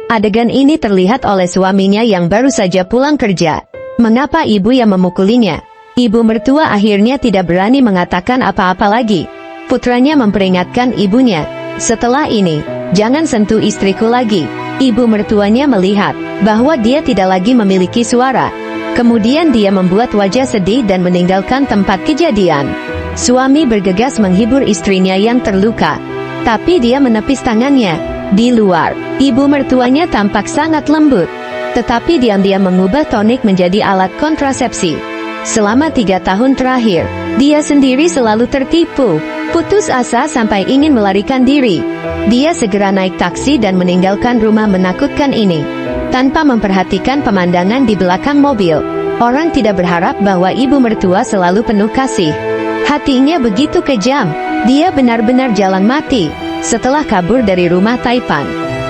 Adegan ini terlihat oleh suaminya yang baru saja pulang kerja. Mengapa ibu yang memukulinya? Ibu mertua akhirnya tidak berani mengatakan apa-apa lagi. Putranya memperingatkan ibunya, "Setelah ini, jangan sentuh istriku lagi." Ibu mertuanya melihat bahwa dia tidak lagi memiliki suara. Kemudian dia membuat wajah sedih dan meninggalkan tempat kejadian. Suami bergegas menghibur istrinya yang terluka, tapi dia menepis tangannya. Di luar, ibu mertuanya tampak sangat lembut, tetapi diam-diam mengubah tonik menjadi alat kontrasepsi. Selama 3 tahun terakhir, dia sendiri selalu tertipu, putus asa sampai ingin melarikan diri. Dia segera naik taksi dan meninggalkan rumah menakutkan ini. Tanpa memperhatikan pemandangan di belakang mobil, orang tidak berharap bahwa ibu mertua selalu penuh kasih. Hatinya begitu kejam, dia benar-benar jalan mati. Setelah kabur dari rumah Taipan,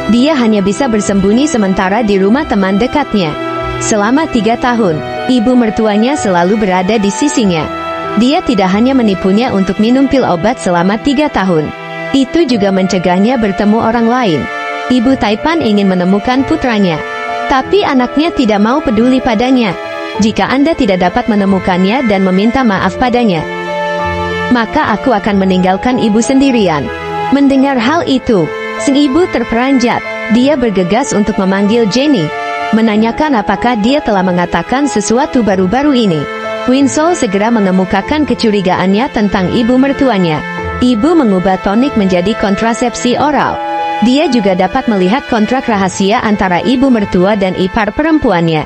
dia hanya bisa bersembunyi sementara di rumah teman dekatnya. Selama 3 tahun, ibu mertuanya selalu berada di sisinya. Dia tidak hanya menipunya untuk minum pil obat selama 3 tahun. Itu juga mencegahnya bertemu orang lain. Ibu Taipan ingin menemukan putranya, tapi anaknya tidak mau peduli padanya. Jika Anda tidak dapat menemukannya dan meminta maaf padanya, maka aku akan meninggalkan ibu sendirian. Mendengar hal itu, sang ibu terperanjat. Dia bergegas untuk memanggil Jenny, menanyakan apakah dia telah mengatakan sesuatu baru-baru ini. Winslow segera mengemukakan kecurigaannya tentang ibu mertuanya. Ibu mengubah tonik menjadi kontrasepsi oral. Dia juga dapat melihat kontrak rahasia antara ibu mertua dan ipar perempuannya.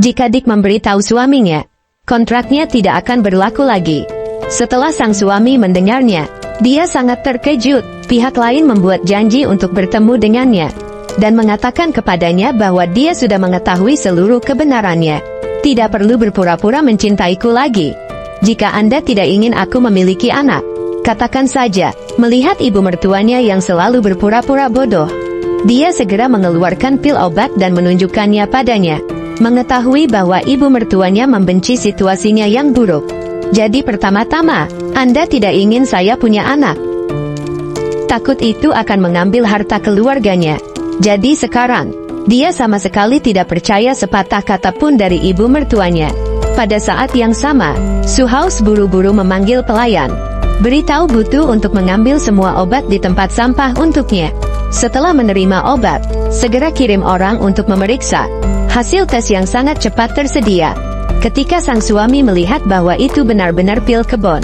Jika Dick memberitahu suaminya, kontraknya tidak akan berlaku lagi. Setelah sang suami mendengarnya, dia sangat terkejut. Pihak lain membuat janji untuk bertemu dengannya dan mengatakan kepadanya bahwa dia sudah mengetahui seluruh kebenarannya. Tidak perlu berpura-pura mencintaiku lagi. Jika Anda tidak ingin aku memiliki anak, katakan saja. Melihat ibu mertuanya yang selalu berpura-pura bodoh, dia segera mengeluarkan pil obat dan menunjukkannya padanya. Mengetahui bahwa ibu mertuanya membenci situasinya yang buruk. Jadi pertama-tama, Anda tidak ingin saya punya anak. Takut itu akan mengambil harta keluarganya. Jadi sekarang, dia sama sekali tidak percaya sepatah kata pun dari ibu mertuanya. Pada saat yang sama, Suhaus buru-buru memanggil pelayan. Beritahu Butu untuk mengambil semua obat di tempat sampah untuknya. Setelah menerima obat, segera kirim orang untuk memeriksa. Hasil tes yang sangat cepat tersedia. Ketika sang suami melihat bahwa itu benar-benar pil kebon,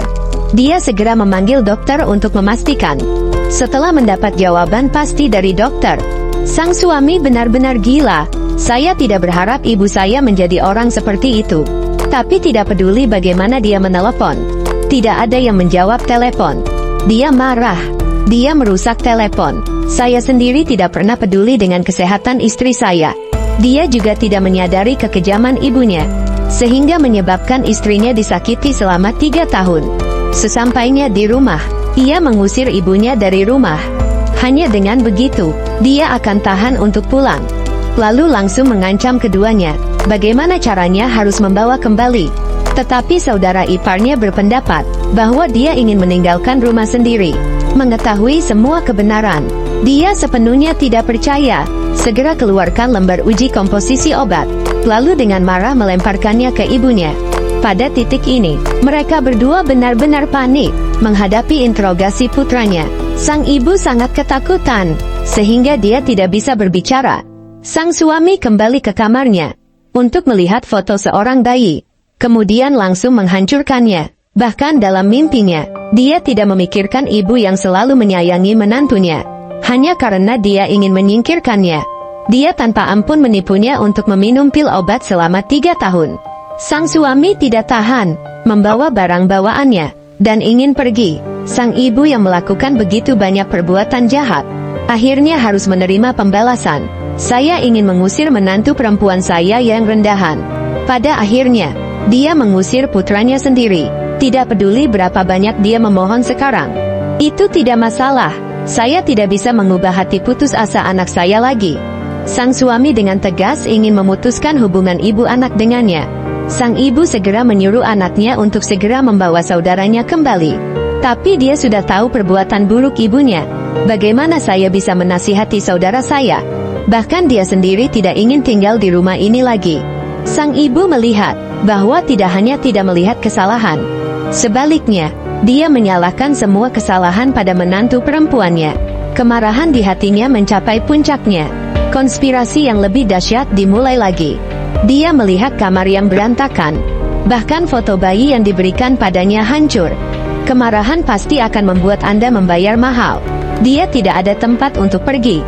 dia segera memanggil dokter untuk memastikan. Setelah mendapat jawaban pasti dari dokter, sang suami benar-benar gila. Saya tidak berharap ibu saya menjadi orang seperti itu. Tapi tidak peduli bagaimana dia menelepon, tidak ada yang menjawab telepon. Dia marah. Dia merusak telepon. Saya sendiri tidak pernah peduli dengan kesehatan istri saya. Dia juga tidak menyadari kekejaman ibunya, sehingga menyebabkan istrinya disakiti selama 3 tahun. Sesampainya di rumah, ia mengusir ibunya dari rumah. Hanya dengan begitu, dia akan tahan untuk pulang. Lalu langsung mengancam keduanya, bagaimana caranya harus membawa kembali. Tetapi saudara iparnya berpendapat bahwa dia ingin meninggalkan rumah sendiri. Mengetahui semua kebenaran, dia sepenuhnya tidak percaya. Segera keluarkan lembar uji komposisi obat, lalu dengan marah melemparkannya ke ibunya. Pada titik ini, mereka berdua benar-benar panik menghadapi interogasi putranya. Sang ibu sangat ketakutan, sehingga dia tidak bisa berbicara. Sang suami kembali ke kamarnya untuk melihat foto seorang bayi, kemudian langsung menghancurkannya. Bahkan dalam mimpinya, dia tidak memikirkan ibu yang selalu menyayangi menantunya. Hanya karena dia ingin menyingkirkannya, dia tanpa ampun menipunya untuk meminum pil obat selama 3 tahun. Sang suami tidak tahan, membawa barang bawaannya, dan ingin pergi. Sang ibu yang melakukan begitu banyak perbuatan jahat, akhirnya harus menerima pembalasan. Saya ingin mengusir menantu perempuan saya yang rendahan. Pada akhirnya, dia mengusir putranya sendiri. Tidak peduli berapa banyak dia memohon sekarang. Itu tidak masalah. Saya tidak bisa mengubah hati putus asa anak saya lagi. Sang suami dengan tegas ingin memutuskan hubungan ibu anak dengannya. Sang ibu segera menyuruh anaknya untuk segera membawa saudaranya kembali. Tapi dia sudah tahu perbuatan buruk ibunya. Bagaimana saya bisa menasihati saudara saya? Bahkan dia sendiri tidak ingin tinggal di rumah ini lagi. Sang ibu melihat bahwa tidak hanya tidak melihat kesalahan, sebaliknya, dia menyalahkan semua kesalahan pada menantu perempuannya. Kemarahan di hatinya mencapai puncaknya. Konspirasi yang lebih dahsyat dimulai lagi. Dia melihat kamar yang berantakan. Bahkan foto bayi yang diberikan padanya hancur. Kemarahan pasti akan membuat Anda membayar mahal. Dia tidak ada tempat untuk pergi.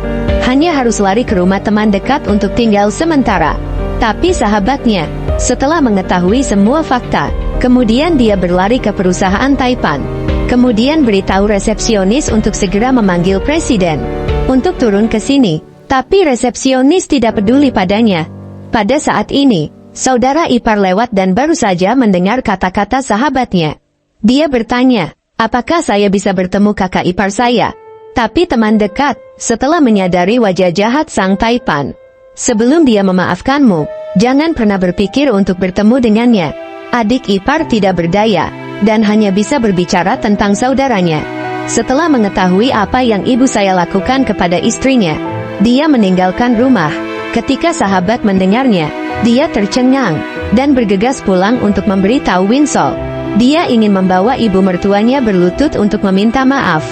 Hanya harus lari ke rumah teman dekat untuk tinggal sementara. Tapi sahabatnya, setelah mengetahui semua fakta, kemudian dia berlari ke perusahaan Taipan. Kemudian beritahu resepsionis untuk segera memanggil presiden untuk turun ke sini. Tapi resepsionis tidak peduli padanya. Pada saat ini, saudara ipar lewat dan baru saja mendengar kata-kata sahabatnya. Dia bertanya, apakah saya bisa bertemu kakak ipar saya? Tapi teman dekat, setelah menyadari wajah jahat sang Taipan. Sebelum dia memaafkanmu, jangan pernah berpikir untuk bertemu dengannya. Adik ipar tidak berdaya, dan hanya bisa berbicara tentang saudaranya. Setelah mengetahui apa yang ibu saya lakukan kepada istrinya, dia meninggalkan rumah. Ketika sahabat mendengarnya, dia tercengang, dan bergegas pulang untuk memberitahu Winsol. Dia ingin membawa ibu mertuanya berlutut untuk meminta maaf.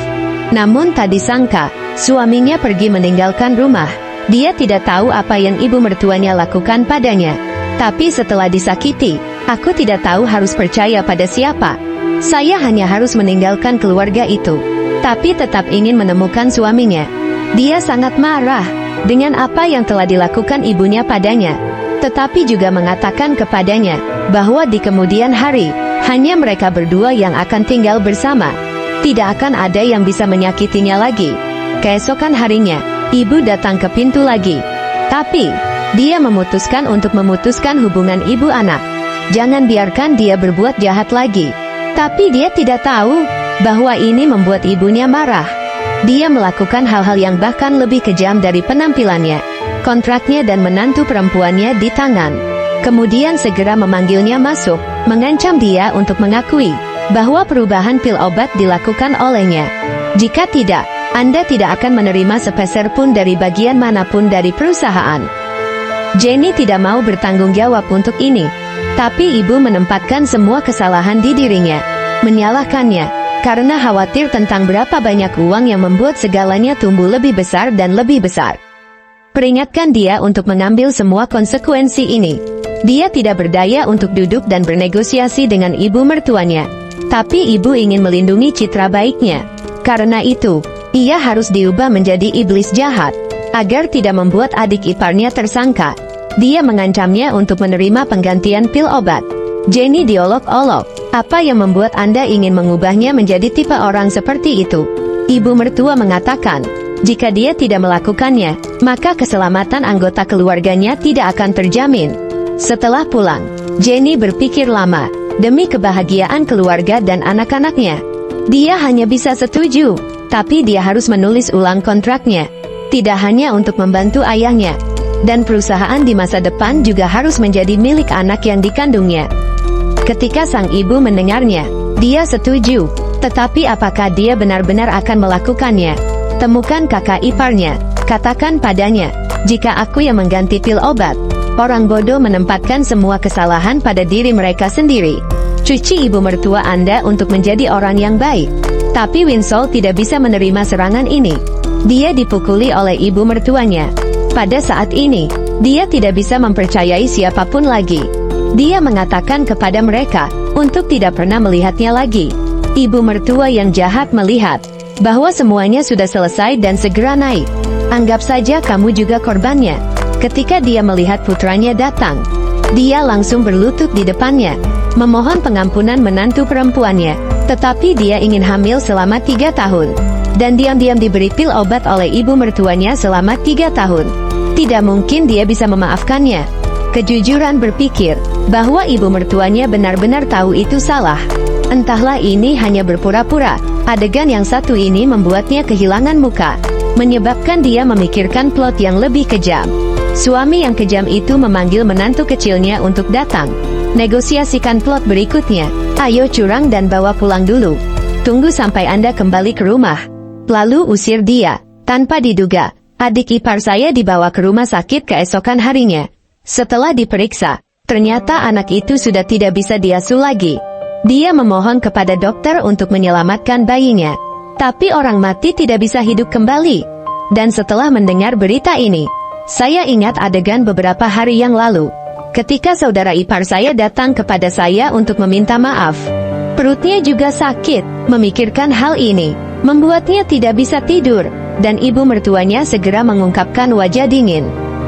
Namun tak disangka, suaminya pergi meninggalkan rumah. Dia tidak tahu apa yang ibu mertuanya lakukan padanya. Tapi setelah disakiti, aku tidak tahu harus percaya pada siapa. Saya hanya harus meninggalkan keluarga itu. Tapi tetap ingin menemukan suaminya. Dia sangat marah dengan apa yang telah dilakukan ibunya padanya. Tetapi juga mengatakan kepadanya bahwa di kemudian hari, hanya mereka berdua yang akan tinggal bersama. Tidak akan ada yang bisa menyakitinya lagi. Keesokan harinya, ibu datang ke pintu lagi. Tapi, dia memutuskan untuk memutuskan hubungan ibu anak. Jangan biarkan dia berbuat jahat lagi. Tapi dia tidak tahu bahwa ini membuat ibunya marah. Dia melakukan hal-hal yang bahkan lebih kejam dari penampilannya. Kontraknya dan menantu perempuannya di tangan. Kemudian segera memanggilnya masuk, mengancam dia untuk mengakui bahwa perubahan pil obat dilakukan olehnya. Jika tidak, Anda tidak akan menerima sepeser pun dari bagian manapun dari perusahaan. Jenny tidak mau bertanggung jawab untuk ini. Tapi ibu menempatkan semua kesalahan di dirinya. Menyalahkannya, karena khawatir tentang berapa banyak uang yang membuat segalanya tumbuh lebih besar dan lebih besar. Peringatkan dia untuk mengambil semua konsekuensi ini. Dia tidak berdaya untuk duduk dan bernegosiasi dengan ibu mertuanya. Tapi ibu ingin melindungi citra baiknya. Karena itu, ia harus diubah menjadi iblis jahat, agar tidak membuat adik iparnya tersangka. Dia mengancamnya untuk menerima penggantian pil obat. Jenny diolok-olok. Apa yang membuat Anda ingin mengubahnya menjadi tipe orang seperti itu? Ibu mertua mengatakan, jika dia tidak melakukannya, maka keselamatan anggota keluarganya tidak akan terjamin. Setelah pulang, Jenny berpikir lama, demi kebahagiaan keluarga dan anak-anaknya. Dia hanya bisa setuju, tapi dia harus menulis ulang kontraknya. Tidak hanya untuk membantu ayahnya, dan perusahaan di masa depan juga harus menjadi milik anak yang dikandungnya. Ketika sang ibu mendengarnya, dia setuju. Tetapi apakah dia benar-benar akan melakukannya? Temukan kakak iparnya, katakan padanya, jika aku yang mengganti pil obat. Orang bodoh menempatkan semua kesalahan pada diri mereka sendiri. Cuci ibu mertua Anda untuk menjadi orang yang baik. Tapi Winsol tidak bisa menerima serangan ini. Dia dipukuli oleh ibu mertuanya. Pada saat ini, dia tidak bisa mempercayai siapapun lagi. Dia mengatakan kepada mereka untuk tidak pernah melihatnya lagi. Ibu mertua yang jahat melihat bahwa semuanya sudah selesai dan segera naik. Anggap saja kamu juga korbannya. Ketika dia melihat putranya datang, dia langsung berlutut di depannya, memohon pengampunan menantu perempuannya. Tetapi dia ingin hamil selama 3 tahun. Dan diam-diam diberi pil obat oleh ibu mertuanya selama 3 tahun. Tidak mungkin dia bisa memaafkannya. Kejujuran berpikir bahwa ibu mertuanya benar-benar tahu itu salah. Entahlah, ini hanya berpura-pura. Adegan yang satu ini membuatnya kehilangan muka, menyebabkan dia memikirkan plot yang lebih kejam. Suami yang kejam itu memanggil menantu kecilnya untuk datang. Negosiasikan plot berikutnya. Ayo curang dan bawa pulang dulu. Tunggu sampai Anda kembali ke rumah. Lalu usir dia. Tanpa diduga, Adik ipar saya dibawa ke rumah sakit keesokan harinya. Setelah diperiksa, ternyata anak itu sudah tidak bisa diasuh lagi. Dia memohon kepada dokter untuk menyelamatkan bayinya. Tapi orang mati tidak bisa hidup kembali. Dan setelah mendengar berita ini, saya ingat adegan beberapa hari yang lalu, ketika saudara ipar saya datang kepada saya untuk meminta maaf. Perutnya juga sakit. Memikirkan hal ini membuatnya tidak bisa tidur, dan ibu mertuanya segera mengungkapkan wajah dingin.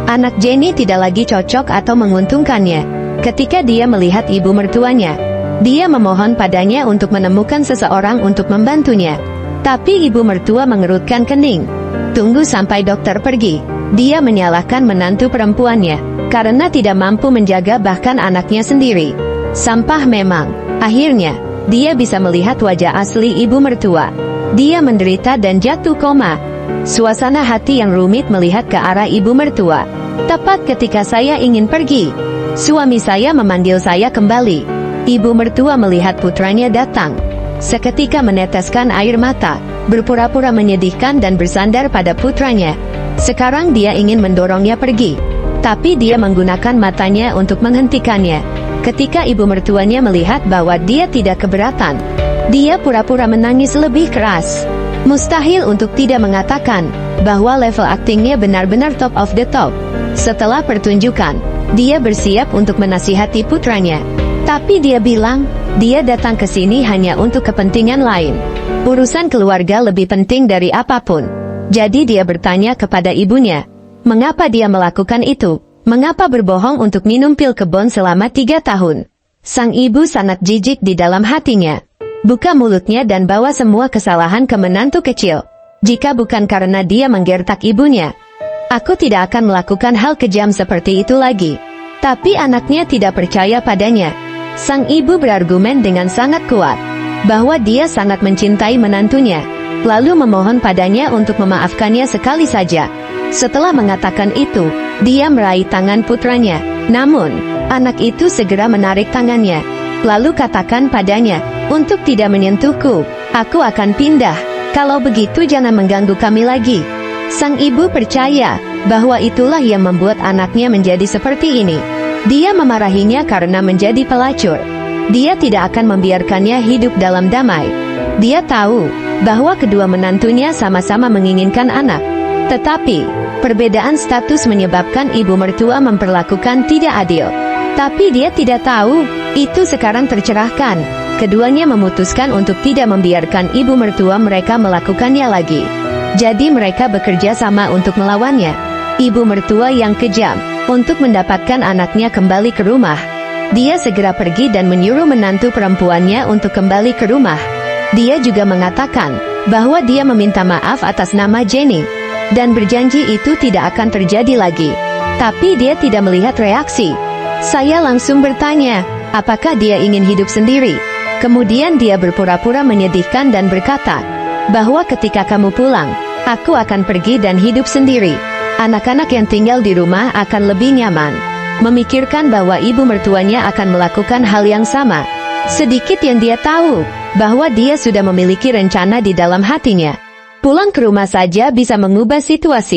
Anak Jenny tidak lagi cocok atau menguntungkannya. Ketika dia melihat ibu mertuanya, dia memohon padanya untuk menemukan seseorang untuk membantunya. Tapi ibu mertua mengerutkan kening. Tunggu sampai dokter pergi. Dia menyalahkan menantu perempuannya karena tidak mampu menjaga bahkan anaknya sendiri. Sampah memang. Akhirnya, dia bisa melihat wajah asli ibu mertua. Dia menderita dan jatuh koma. Suasana hati yang rumit melihat ke arah ibu mertua. Tepat ketika saya ingin pergi, suami saya memanggil saya kembali. Ibu mertua melihat putranya datang. Seketika meneteskan air mata, berpura-pura menyedihkan dan bersandar pada putranya. Sekarang dia ingin mendorongnya pergi, tapi dia menggunakan matanya untuk menghentikannya. Ketika ibu mertuanya melihat bahwa dia tidak keberatan, dia pura-pura menangis lebih keras. Mustahil untuk tidak mengatakan bahwa level aktingnya benar-benar top of the top. Setelah pertunjukan, dia bersiap untuk menasihati putranya. Tapi dia bilang, dia datang ke sini hanya untuk kepentingan lain. Urusan keluarga lebih penting dari apapun. Jadi dia bertanya kepada ibunya, mengapa dia melakukan itu? Mengapa berbohong untuk minum pil kebon selama 3 tahun? Sang ibu sangat jijik di dalam hatinya. Buka mulutnya dan bawa semua kesalahan ke menantu kecil. Jika bukan karena dia menggertak ibunya, aku tidak akan melakukan hal kejam seperti itu lagi. Tapi anaknya tidak percaya padanya. Sang ibu berargumen dengan sangat kuat bahwa dia sangat mencintai menantunya, lalu memohon padanya untuk memaafkannya sekali saja. Setelah mengatakan itu, dia meraih tangan putranya. Namun, anak itu segera menarik tangannya, lalu katakan padanya, untuk tidak menyentuhku, aku akan pindah. Kalau begitu jangan mengganggu kami lagi. Sang ibu percaya bahwa itulah yang membuat anaknya menjadi seperti ini. Dia memarahinya karena menjadi pelacur. Dia tidak akan membiarkannya hidup dalam damai. Dia tahu bahwa kedua menantunya sama-sama menginginkan anak. Tetapi, perbedaan status menyebabkan ibu mertua memperlakukan tidak adil. Tapi dia tidak tahu, itu sekarang tercerahkan. Keduanya memutuskan untuk tidak membiarkan ibu mertua mereka melakukannya lagi. Jadi mereka bekerja sama untuk melawannya. Ibu mertua yang kejam, untuk mendapatkan anaknya kembali ke rumah, dia segera pergi dan menyuruh menantu perempuannya untuk kembali ke rumah. Dia juga mengatakan bahwa dia meminta maaf atas nama Jenny, dan berjanji itu tidak akan terjadi lagi. Tapi dia tidak melihat reaksi. Saya langsung bertanya, apakah dia ingin hidup sendiri? Kemudian dia berpura-pura menyedihkan dan berkata, bahwa ketika kamu pulang, aku akan pergi dan hidup sendiri. Anak-anak yang tinggal di rumah akan lebih nyaman. Memikirkan bahwa ibu mertuanya akan melakukan hal yang sama. Sedikit yang dia tahu, bahwa dia sudah memiliki rencana di dalam hatinya. Pulang ke rumah saja bisa mengubah situasi.